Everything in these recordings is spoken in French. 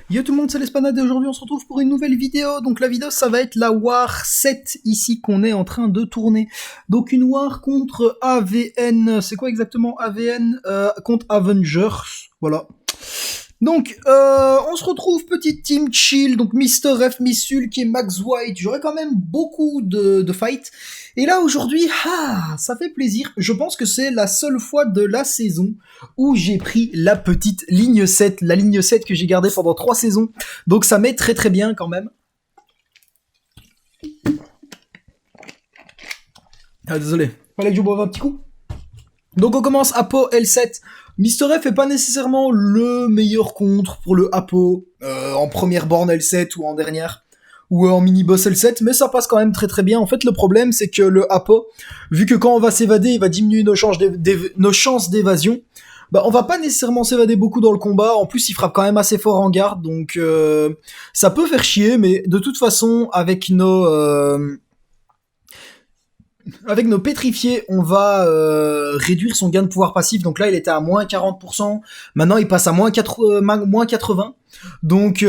Yo tout le monde, c'est l'Espanade et aujourd'hui on se retrouve pour une nouvelle vidéo. Donc la vidéo ça va être la War 7 ici qu'on est en train de tourner. Donc une War contre AVN, c'est quoi exactement AVN contre Avengers, voilà. Donc on se retrouve petite team chill, donc Mister F, Miss Hulk et Max White. J'aurais quand même beaucoup de fights. Et là aujourd'hui, ça fait plaisir. Je pense que c'est la seule fois de la saison où j'ai pris la petite ligne 7, la ligne 7 que j'ai gardée pendant 3 saisons. Donc ça m'est très très bien quand même. Ah désolé, fallait que je boive un petit coup. Donc on commence Apo L7. Mister F est pas nécessairement le meilleur contre pour le Apo en première borne L7 ou en dernière ou en mini-boss L7, mais ça passe quand même très très bien. En fait, le problème, c'est que le Apo, vu que quand on va s'évader, il va diminuer nos chances d'évasion, bah on va pas nécessairement s'évader beaucoup dans le combat. En plus, il frappe quand même assez fort en garde, donc ça peut faire chier, mais de toute façon, avec nos pétrifiés, on va réduire son gain de pouvoir passif. Donc là, il était à moins 40%. Maintenant, il passe à moins 80. Donc,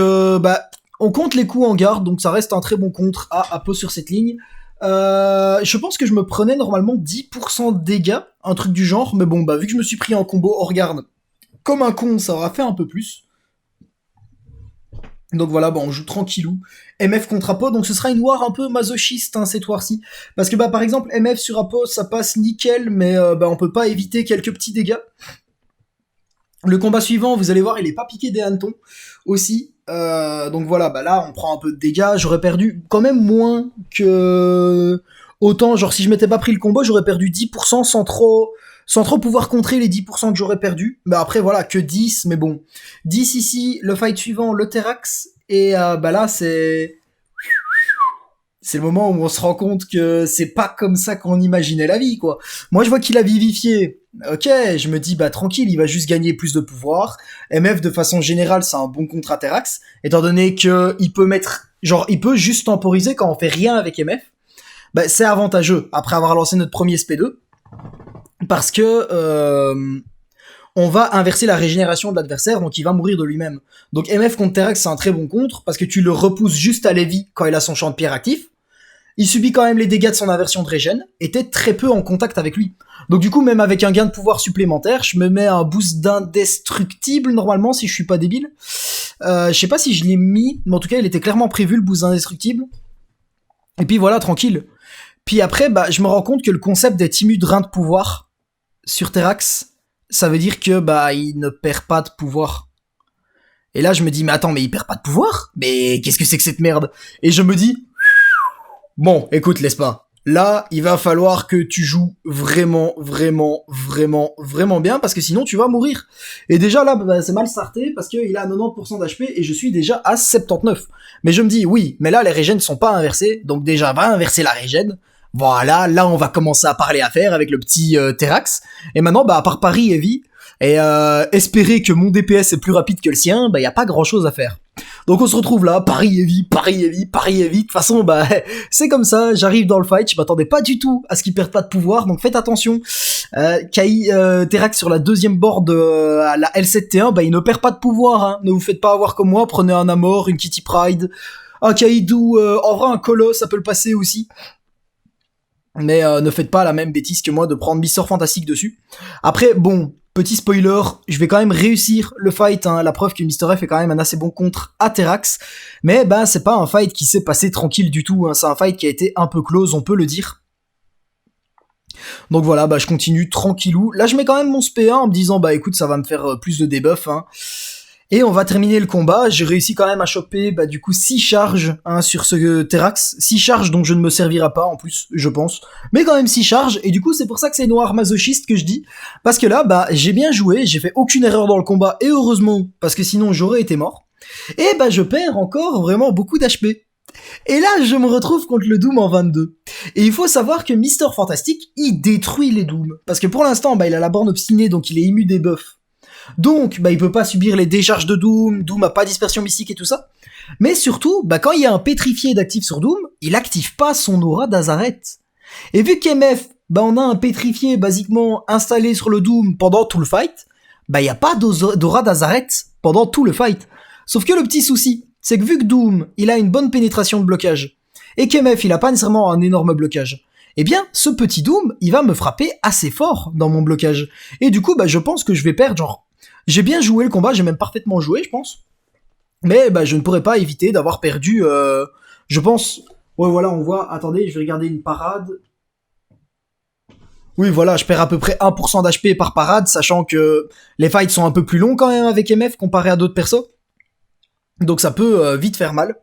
on compte les coups en garde. Donc ça reste un très bon contre à Apo sur cette ligne. Je pense que je me prenais normalement 10% de dégâts, un truc du genre. Mais bon, vu que je me suis pris en combo hors garde comme un con, ça aura fait un peu plus. Donc voilà, on joue tranquillou. MF contre Apo, donc ce sera une war un peu masochiste cette war-ci. Parce que par exemple, MF sur Apo, ça passe nickel, mais on peut pas éviter quelques petits dégâts. Le combat suivant, vous allez voir, il est pas piqué des hannetons aussi. Donc voilà, là on prend un peu de dégâts. J'aurais perdu quand même moins que... Autant, genre si je m'étais pas pris le combo, j'aurais perdu 10% sans trop pouvoir contrer les 10% que j'aurais perdu. Mais après, voilà, que 10, mais bon. 10 ici, le fight suivant, le Terax. Et là, c'est le moment où on se rend compte que c'est pas comme ça qu'on imaginait la vie, quoi. Moi, je vois qu'il a vivifié. Ok, je me dis, tranquille, il va juste gagner plus de pouvoir. MF, de façon générale, c'est un bon contre à Terax, étant donné que il peut juste temporiser quand on fait rien avec MF. C'est avantageux, après avoir lancé notre premier SP2. Parce que on va inverser la régénération de l'adversaire, donc il va mourir de lui-même. Donc MF contre Terax, c'est un très bon contre, parce que tu le repousses juste à Lévi quand il a son champ de pierre actif. Il subit quand même les dégâts de son inversion de régène, et t'es très peu en contact avec lui. Donc du coup, même avec un gain de pouvoir supplémentaire, je me mets un boost d'indestructible, normalement, si je suis pas débile. Je sais pas si je l'ai mis, mais en tout cas, il était clairement prévu, le boost d'indestructible. Et puis voilà, tranquille. Puis après, je me rends compte que le concept des Timu de rein de pouvoir sur Terax, ça veut dire que il ne perd pas de pouvoir. Et là je me dis mais attends, mais il perd pas de pouvoir? Mais qu'est-ce que c'est que cette merde? Et je me dis bon, écoute, laisse pas. Là, il va falloir que tu joues vraiment bien parce que sinon tu vas mourir. Et déjà là, c'est mal starté parce qu'il a 90% d'HP et je suis déjà à 79. Mais je me dis oui, mais là les régènes sont pas inversées, donc déjà va inverser la régène. Voilà, là on va commencer à parler affaire avec le petit Terax. Et maintenant, à part Paris et Vie, et espérer que mon DPS est plus rapide que le sien, y a pas grand chose à faire. Donc on se retrouve là, Paris et Vie. De toute façon, c'est comme ça, j'arrive dans le fight, je m'attendais pas du tout à ce qu'il perde pas de pouvoir, donc faites attention. Terax sur la deuxième board à la L7T1, il ne perd pas de pouvoir, ne vous faites pas avoir comme moi, prenez un Amor, une Kitty Pride, un Kaidou, en vrai un Colosse, ça peut le passer aussi. Mais ne faites pas la même bêtise que moi de prendre Mister Fantastique dessus. Après, petit spoiler, je vais quand même réussir le fight, la preuve que Mister F est quand même un assez bon contre à Terax. Mais c'est pas un fight qui s'est passé tranquille du tout, c'est un fight qui a été un peu close, on peut le dire. Donc voilà, je continue tranquillou. Là, je mets quand même mon SP1 en me disant, écoute, ça va me faire plus de debuff, Et on va terminer le combat. J'ai réussi quand même à choper du coup 6 charges sur ce Terax. 6 charges dont je ne me servirai pas en plus, je pense. Mais quand même 6 charges. Et du coup, c'est pour ça que c'est noir masochiste que je dis. Parce que là, j'ai bien joué. J'ai fait aucune erreur dans le combat. Et heureusement, parce que sinon j'aurais été mort. Et je perds encore vraiment beaucoup d'HP. Et là, je me retrouve contre le Doom en 22. Et il faut savoir que Mister Fantastic, il détruit les Dooms. Parce que pour l'instant, il a la borne obstinée, donc il est immu des buffs. Donc, il peut pas subir les décharges de Doom, Doom a pas dispersion mystique et tout ça. Mais surtout, quand il y a un pétrifié d'actif sur Doom, il active pas son aura d'Azaret. Et vu qu'MF, on a un pétrifié basiquement installé sur le Doom pendant tout le fight, y a pas d'aura d'Azaret pendant tout le fight. Sauf que le petit souci, c'est que vu que Doom, il a une bonne pénétration de blocage, et qu'MF, il a pas nécessairement un énorme blocage, eh bien, ce petit Doom, il va me frapper assez fort dans mon blocage. Et du coup, bah, je pense que je vais perdre, genre, j'ai bien joué le combat, j'ai même parfaitement joué, je pense. Mais, bah, je ne pourrais pas éviter d'avoir perdu, je pense, ouais, voilà, on voit, attendez, je vais regarder une parade. Oui, voilà, je perds à peu près 1% d'HP par parade, sachant que les fights sont un peu plus longs quand même avec MF comparé à d'autres persos. Donc ça peut vite faire mal.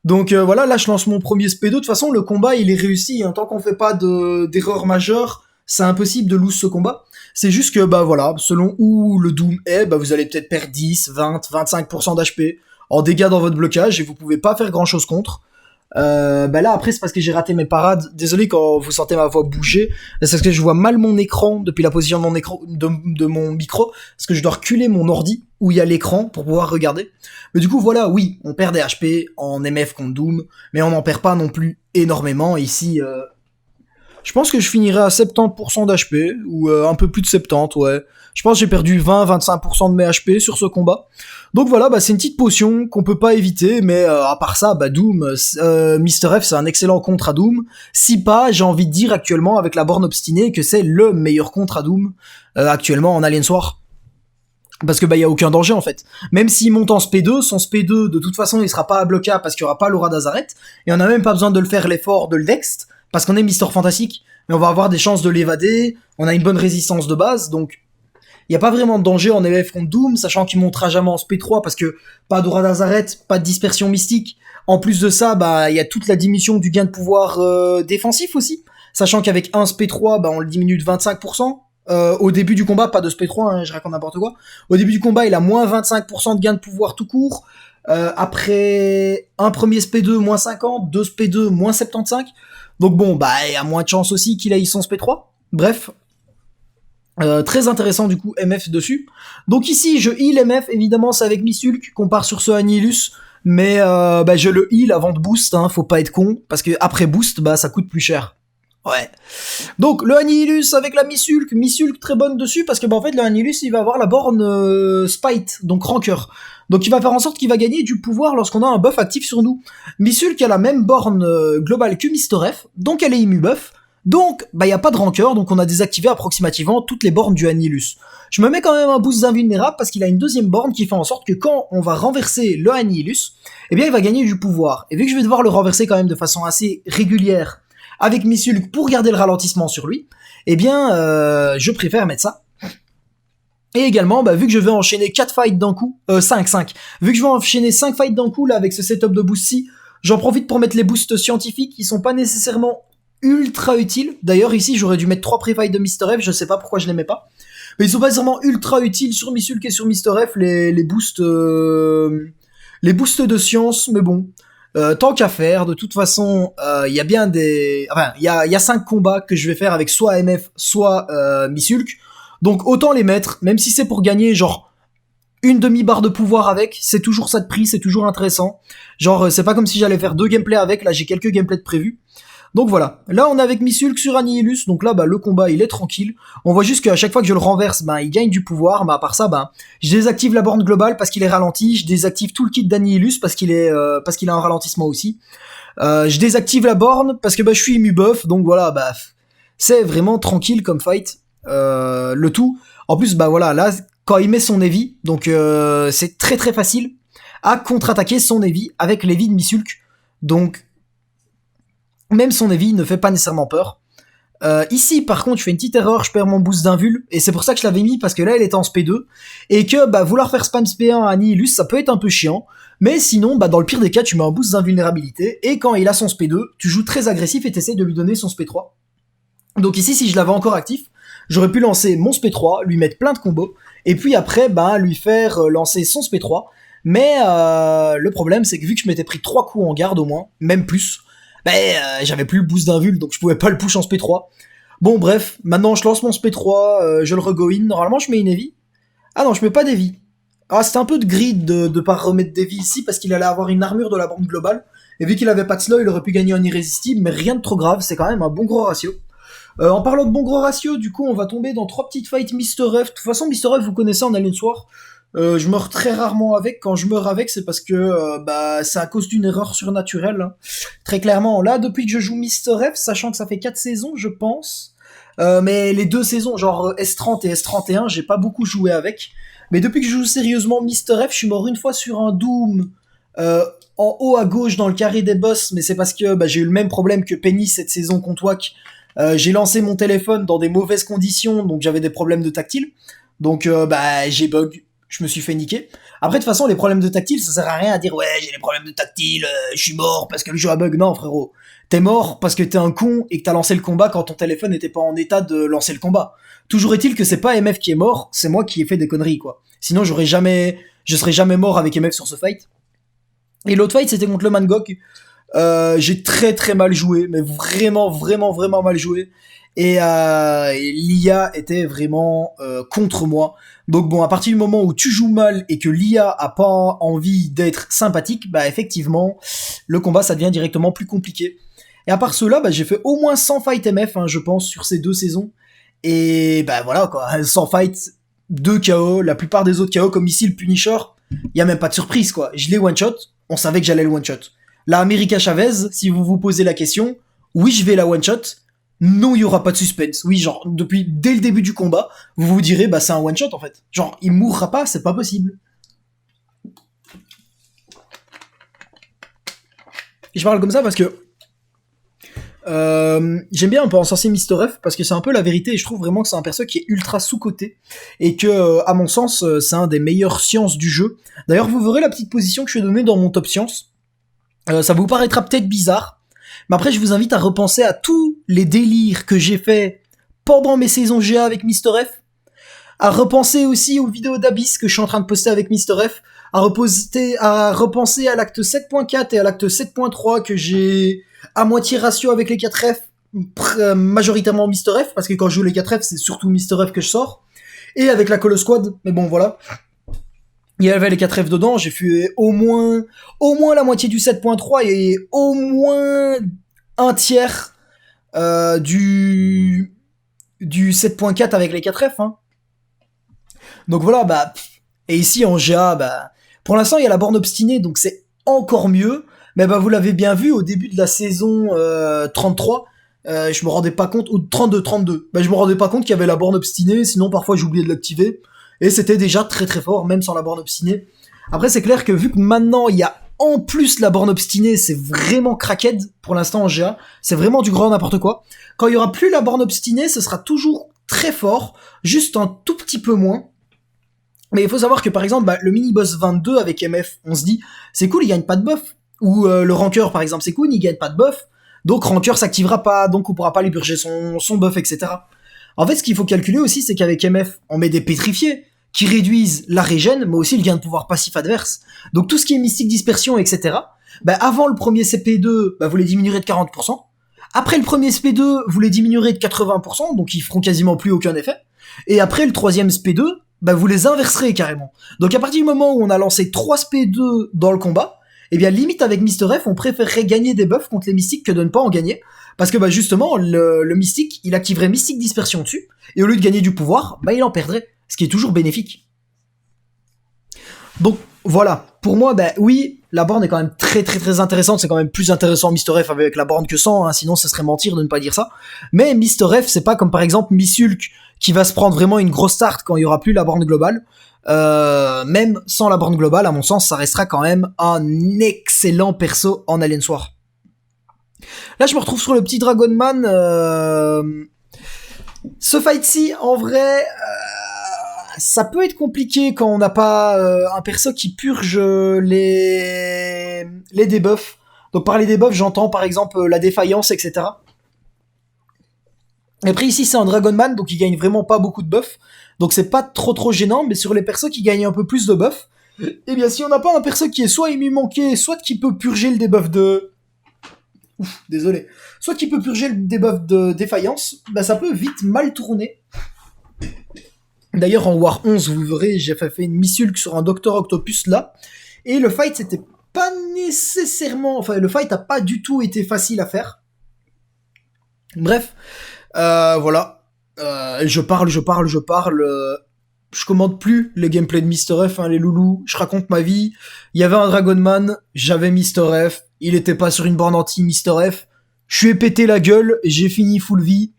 Donc voilà, là je lance mon premier SP2. De toute façon, le combat il est réussi. Hein. Tant qu'on fait pas d'erreur majeure, c'est impossible de lose ce combat. C'est juste que bah voilà, selon où le Doom est, bah vous allez peut-être perdre 10, 20, 25% d'HP en dégâts dans votre blocage et vous pouvez pas faire grand chose contre. Bah là après c'est parce que j'ai raté mes parades. Désolé quand vous sentez ma voix bouger, c'est parce que je vois mal mon écran depuis la position de mon écran de mon micro, parce que je dois reculer mon ordi où il y a l'écran pour pouvoir regarder. Mais du coup voilà, oui, on perd des HP en MF contre Doom, mais on n'en perd pas non plus énormément ici. Je pense que je finirai à 70% d'HP, ou un peu plus de 70, ouais. Je pense que j'ai perdu 20-25% de mes HP sur ce combat. Donc voilà, bah c'est une petite potion qu'on peut pas éviter, mais à part ça, bah Doom, Mr. F c'est un excellent contre à Doom. Si pas, j'ai envie de dire actuellement avec la borne obstinée que c'est le meilleur contre à Doom actuellement en Alien Soir. Parce que bah y a aucun danger en fait. Même s'il monte en SP2, son SP2 de toute façon il sera pas bloquable parce qu'il y aura pas l'aura d'Azaret, et on a même pas besoin de le faire l'effort de le dext, parce qu'on est Mister Fantastique, mais on va avoir des chances de l'évader, on a une bonne résistance de base, donc il y a pas vraiment de danger en MF contre Doom, sachant qu'il montera jamais en SP3 parce que pas d'aura d'Azaret, pas de dispersion mystique. En plus de ça, bah il y a toute la diminution du gain de pouvoir défensif aussi, sachant qu'avec un SP3, bah on le diminue de 25%. Au début du combat, pas de SP3, hein, je raconte n'importe quoi. Au début du combat, il a moins 25% de gain de pouvoir tout court. Après un premier SP2, moins 50, deux SP2, moins 75. Donc bon, bah il y a moins de chance aussi qu'il aille son SP3. Bref, très intéressant du coup MF dessus. Donc ici, je heal MF, évidemment c'est avec Missulk qu'on part sur ce Annihilus. Mais bah, je le heal avant de boost, hein, faut pas être con, parce que après boost, bah ça coûte plus cher. Ouais. Donc le Annihilus avec la Missulk très bonne dessus parce que bah en fait le Annihilus il va avoir la borne Spite, donc rancœur. Donc il va faire en sorte qu'il va gagner du pouvoir lorsqu'on a un buff actif sur nous. Missulk a la même borne globale que Mr. F, donc elle est immu buff. Donc bah y a pas de rancœur, donc on a désactivé approximativement toutes les bornes du Annihilus. Je me mets quand même un boost d'invulnérable parce qu'il a une deuxième borne qui fait en sorte que quand on va renverser le Annihilus, eh bien il va gagner du pouvoir. Et vu que je vais devoir le renverser quand même de façon assez régulière avec Missulk pour garder le ralentissement sur lui, eh bien, je préfère mettre ça. Et également, bah, vu que je vais enchaîner 4 fights d'un coup, 5, vu que je vais enchaîner 5 fights d'un coup, là, avec ce setup de boost-ci, j'en profite pour mettre les boosts scientifiques qui sont pas nécessairement ultra utiles. D'ailleurs, ici, j'aurais dû mettre 3 pré-fights de Mr. F, je sais pas pourquoi je les mets pas. Mais ils sont pas nécessairement ultra utiles sur Missulk et sur Mr. F, les boosts de science, mais bon. Tant qu'à faire, de toute façon, il y a bien des... Enfin, il y a 5 combats que je vais faire avec soit MF, soit Missulk. Donc autant les mettre, même si c'est pour gagner genre une demi-barre de pouvoir avec, c'est toujours ça de prix, c'est toujours intéressant. Genre, c'est pas comme si j'allais faire 2 gameplays avec, là j'ai quelques gameplays de prévus. Donc voilà, là on est avec Missulk sur Annihilus, donc là bah le combat il est tranquille. On voit juste qu'à chaque fois que je le renverse, bah il gagne du pouvoir, mais à part ça, bah je désactive la borne globale parce qu'il est ralenti, je désactive tout le kit d'Annihilus parce qu'il a un ralentissement aussi. Je désactive la borne parce que bah je suis immu buff, donc voilà, bah c'est vraiment tranquille comme fight. Le tout. En plus bah voilà, là quand il met son Eevee, donc c'est très très facile à contre-attaquer son Eevee avec l'Eevee de Missulk. Donc même son Eevee ne fait pas nécessairement peur. Ici, par contre, je fais une petite erreur, je perds mon boost d'invul, et c'est pour ça que je l'avais mis, parce que là, elle était en SP2, et que, bah, vouloir faire spam SP1 à Annihilus, ça peut être un peu chiant, mais sinon, bah, dans le pire des cas, tu mets un boost d'invulnérabilité, et quand il a son SP2, tu joues très agressif et t'essayes de lui donner son SP3. Donc ici, si je l'avais encore actif, j'aurais pu lancer mon SP3, lui mettre plein de combos, et puis après, bah, lui faire lancer son SP3, mais le problème, c'est que vu que je m'étais pris 3 coups en garde au moins, même plus, j'avais plus le boost d'invul, donc je pouvais pas le push en SP3. Bon bref, maintenant je lance mon SP3, je le regoin, normalement je mets une Eevee. Ah non, je mets pas d'Eevee. Ah, c'était un peu de greed de pas remettre d'Eevee ici, parce qu'il allait avoir une armure de la bande globale, et vu qu'il avait pas de slow, il aurait pu gagner un irrésistible, mais rien de trop grave, c'est quand même un bon gros ratio. En parlant de bon gros ratio, du coup on va tomber dans 3 petites fights Mr. F. De toute façon Mr. F vous connaissez en Alien Soir, Je meurs très rarement avec. Quand je meurs avec, c'est parce que bah c'est à cause d'une erreur surnaturelle, hein. Très clairement, là, depuis que je joue Mister F, sachant que ça fait 4 saisons, je pense, mais les deux saisons, genre S30 et S31, j'ai pas beaucoup joué avec. Mais depuis que je joue sérieusement Mister F, je suis mort une fois sur un Doom euh, en haut à gauche dans le carré des boss, mais c'est parce que bah, j'ai eu le même problème que Penny cette saison contre Wack. J'ai lancé mon téléphone dans des mauvaises conditions, donc j'avais des problèmes de tactile. Donc bah j'ai bug, je me suis fait niquer. Après de toute façon les problèmes de tactile ça sert à rien à dire ouais j'ai des problèmes de tactile, je suis mort parce que le jeu a bug. Non frérot, t'es mort parce que t'es un con et que t'as lancé le combat quand ton téléphone n'était pas en état de lancer le combat. Toujours est-il que c'est pas MF qui est mort, c'est moi qui ai fait des conneries quoi. Sinon je serais jamais mort avec MF sur ce fight. Et l'autre fight c'était contre le Mangok. J'ai très très mal joué, mais vraiment vraiment vraiment mal joué. Et l'IA était vraiment contre moi. Donc bon, à partir du moment où tu joues mal et que l'IA a pas envie d'être sympathique, bah effectivement, le combat ça devient directement plus compliqué. Et à part cela, bah, j'ai fait au moins 100 fights MF, hein, je pense, sur ces deux saisons. Et bah voilà quoi, 100 fights, 2 KO, la plupart des autres KO, comme ici le Punisher, y a même pas de surprise quoi. Je l'ai one shot, on savait que j'allais le one shot. La America Chavez, si vous vous posez la question, oui je vais la one shot, non il y aura pas de suspense. Oui genre dès le début du combat, vous vous direz bah c'est un one shot en fait. Genre il mourra pas, c'est pas possible. Et je parle comme ça parce que j'aime bien un peu encenser Mister F parce que c'est un peu la vérité et je trouve vraiment que c'est un perso qui est ultra sous-coté et que, à mon sens, c'est un des meilleurs sciences du jeu. D'ailleurs, vous verrez la petite position que je vais donner dans mon top science. Ça vous paraîtra peut-être bizarre, mais après, je vous invite à repenser à tous les délires que j'ai fait pendant mes saisons GA avec Mister F, à repenser aussi aux vidéos d'Abyss que je suis en train de poster avec Mister F, à repenser à l'acte 7.4 et à l'acte 7.3 que j'ai à moitié ratio avec les 4F, majoritairement Mister F, parce que quand je joue les 4F, c'est surtout Mister F que je sors, et avec la Colo Squad, mais bon voilà. Il y avait les 4F dedans, j'ai fait au moins la moitié du 7.3 et au moins un tiers du 7.4 avec les 4F, hein. Donc voilà, bah, et ici en GA, bah, pour l'instant il y a la borne obstinée, donc c'est encore mieux. Mais bah vous l'avez bien vu au début de la saison 33, je me rendais pas compte, ou 32, bah je me rendais pas compte qu'il y avait la borne obstinée, sinon parfois j'oubliais de l'activer, et c'était déjà très très fort, même sans la borne obstinée. Après c'est clair que vu que maintenant il y a en plus la borne obstinée, c'est vraiment crackhead pour l'instant en GA, c'est vraiment du grand n'importe quoi. Quand il y aura plus la borne obstinée, ce sera toujours très fort, juste un tout petit peu moins. Mais il faut savoir que par exemple, bah, le mini-boss 22 avec MF, on se dit, c'est cool, il gagne pas de buff. Ou le rancœur par exemple, c'est cool, il gagne pas de buff. Donc rancœur s'activera pas, donc on pourra pas lui purger son buff, etc. En fait, ce qu'il faut calculer aussi, c'est qu'avec MF, on met des pétrifiés qui réduisent la régène, mais aussi le gain de pouvoir passif adverse. Donc tout ce qui est mystique dispersion, etc. Bah, avant le premier CP2, bah, vous les diminuerez de 40%. Après le premier SP2, vous les diminuerez de 80%, donc ils feront quasiment plus aucun effet. Et après le troisième SP2, bah vous les inverserez carrément. Donc à partir du moment où on a lancé 3 SP2 dans le combat, eh bien limite avec Mister F, on préférerait gagner des buffs contre les mystiques que de ne pas en gagner. Parce que bah justement, le mystique, il activerait mystique dispersion dessus, et au lieu de gagner du pouvoir, bah il en perdrait. Ce qui est toujours bénéfique. Donc voilà, pour moi, bah oui, la borne est quand même très très très intéressante, c'est quand même plus intéressant Mister F avec la borne que sans, hein, sinon ce serait mentir de ne pas dire ça. Mais Mister F, c'est pas comme par exemple Missulk qui va se prendre vraiment une grosse tarte quand il y aura plus la borne globale. Même sans la borne globale, à mon sens, ça restera quand même un excellent perso en Alien Soir. Là, je me retrouve sur le petit Dragonman. Ce fight-ci, en vrai, ça peut être compliqué quand on n'a pas un perso qui purge les debuffs. Donc par les debuffs, j'entends par exemple la défaillance, etc. Et après ici c'est un Dragonman, donc il gagne vraiment pas beaucoup de buffs. Donc c'est pas trop gênant, mais sur les persos qui gagnent un peu plus de buffs, eh bien si on n'a pas un perso qui est soit immu manqué, soit qui peut purger le debuff de... Ouf, désolé. Soit qui peut purger le debuff de défaillance, bah ça peut vite mal tourner. D'ailleurs, en War 11, vous verrez, j'ai fait une missulk sur un Docteur Octopus là, et le fight, c'était pas nécessairement... Enfin, le fight a pas du tout été facile à faire. Bref, voilà. Je parle. je commande plus les gameplays de Mister F, hein, les loulous, je raconte ma vie. Il y avait un Dragonman, j'avais Mister F, il était pas sur une borne anti Mister F, je lui ai pété la gueule, j'ai fini full vie,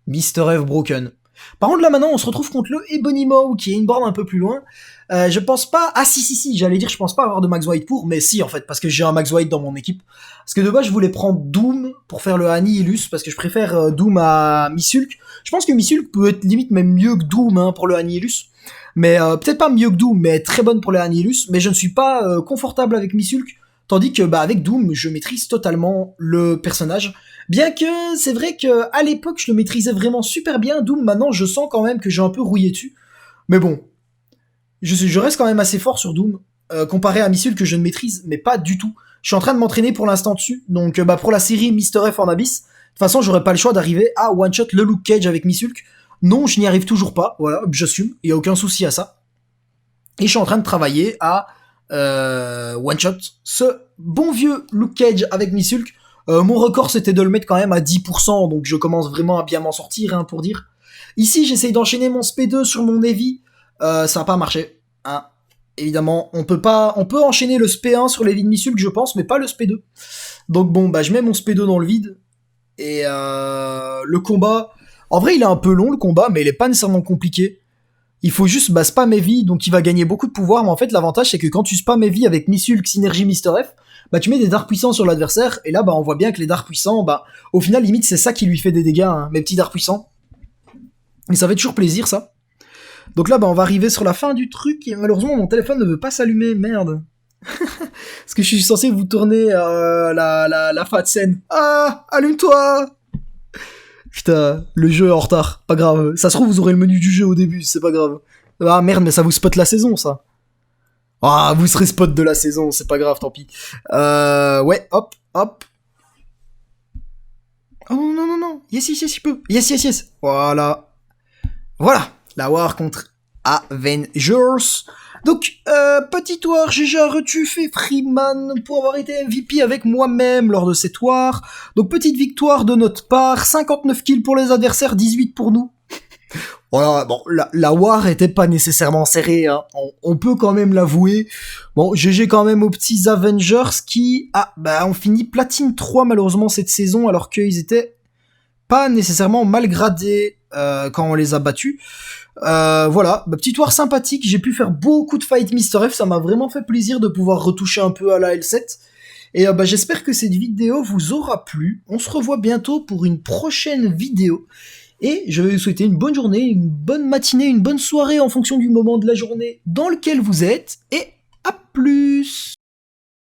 Mister F broken. Par contre là maintenant on se retrouve contre le Ebonimo qui est une borne un peu plus loin. Je pense pas... Ah si, j'allais dire je pense pas avoir de Max White pour, mais si en fait, parce que j'ai un Max White dans mon équipe. Parce que de base je voulais prendre Doom pour faire le Annihilus, parce que je préfère Doom à Missulk. Je pense que Missulk peut être limite même mieux que Doom hein, pour le Annihilus. Mais peut-être pas mieux que Doom, mais très bonne pour le Annihilus. Mais je ne suis pas confortable avec Missulk, tandis que bah avec Doom je maîtrise totalement le personnage. Bien que c'est vrai que à l'époque je le maîtrisais vraiment super bien, Doom maintenant je sens quand même que j'ai un peu rouillé dessus. Mais bon, je reste quand même assez fort sur Doom, comparé à Missul que je ne maîtrise, mais pas du tout. Je suis en train de m'entraîner pour l'instant dessus, donc bah pour la série Mister F en Abyss, de toute façon j'aurais pas le choix d'arriver à one-shot le Luke Cage avec Missulk. Non, je n'y arrive toujours pas, voilà, j'assume, il y a aucun souci à ça. Et je suis en train de travailler à one-shot ce bon vieux Luke Cage avec Missulk. Mon record c'était de le mettre quand même à 10%, donc je commence vraiment à bien m'en sortir, hein, pour dire. Ici j'essaye d'enchaîner mon SP2 sur mon Eevee, ça n'a pas marché, hein. Évidemment, on peut enchaîner le SP1 sur les vides Missulk, je pense, mais pas le SP2. Donc bon, bah je mets mon SP2 dans le vide, et le combat... En vrai, il est un peu long, le combat, mais il est pas nécessairement compliqué. Il faut juste spam Eevee, donc il va gagner beaucoup de pouvoir, mais en fait, l'avantage, c'est que quand tu spam Eevee avec Missulk, Synergie, Mister F, bah tu mets des dards puissants sur l'adversaire, et là, bah on voit bien que les dards puissants, bah au final, limite, c'est ça qui lui fait des dégâts, hein, mes petits dards puissants. Et ça fait toujours plaisir, ça. Donc là, bah, on va arriver sur la fin du truc, et malheureusement, mon téléphone ne veut pas s'allumer, merde. Parce que je suis censé vous tourner la fat scène. Ah, allume-toi! Putain, le jeu est en retard, pas grave. Ça se trouve, vous aurez le menu du jeu au début, c'est pas grave. Ah merde, mais ça vous spot la saison, ça. Ah, vous serez spot de la saison, c'est pas grave, tant pis. Ouais, hop, hop. Oh non. Yes, je peux. Yes. Voilà. La war contre Avengers. Donc, petite war, j'ai déjà retué Freeman pour avoir été MVP avec moi-même lors de cette war. Donc, petite victoire de notre part, 59 kills pour les adversaires, 18 pour nous. Voilà, bon, la war était pas nécessairement serrée, hein. On peut quand même l'avouer. Bon, GG quand même aux petits Avengers qui, ont fini platine 3 malheureusement cette saison, alors qu'ils étaient pas nécessairement mal gradés quand on les a battus. Voilà, petite war sympathique, j'ai pu faire beaucoup de fight Mister F, ça m'a vraiment fait plaisir de pouvoir retoucher un peu à la L7. Et j'espère que cette vidéo vous aura plu. On se revoit bientôt pour une prochaine vidéo. Et je vais vous souhaiter une bonne journée, une bonne matinée, une bonne soirée en fonction du moment de la journée dans lequel vous êtes. Et à plus!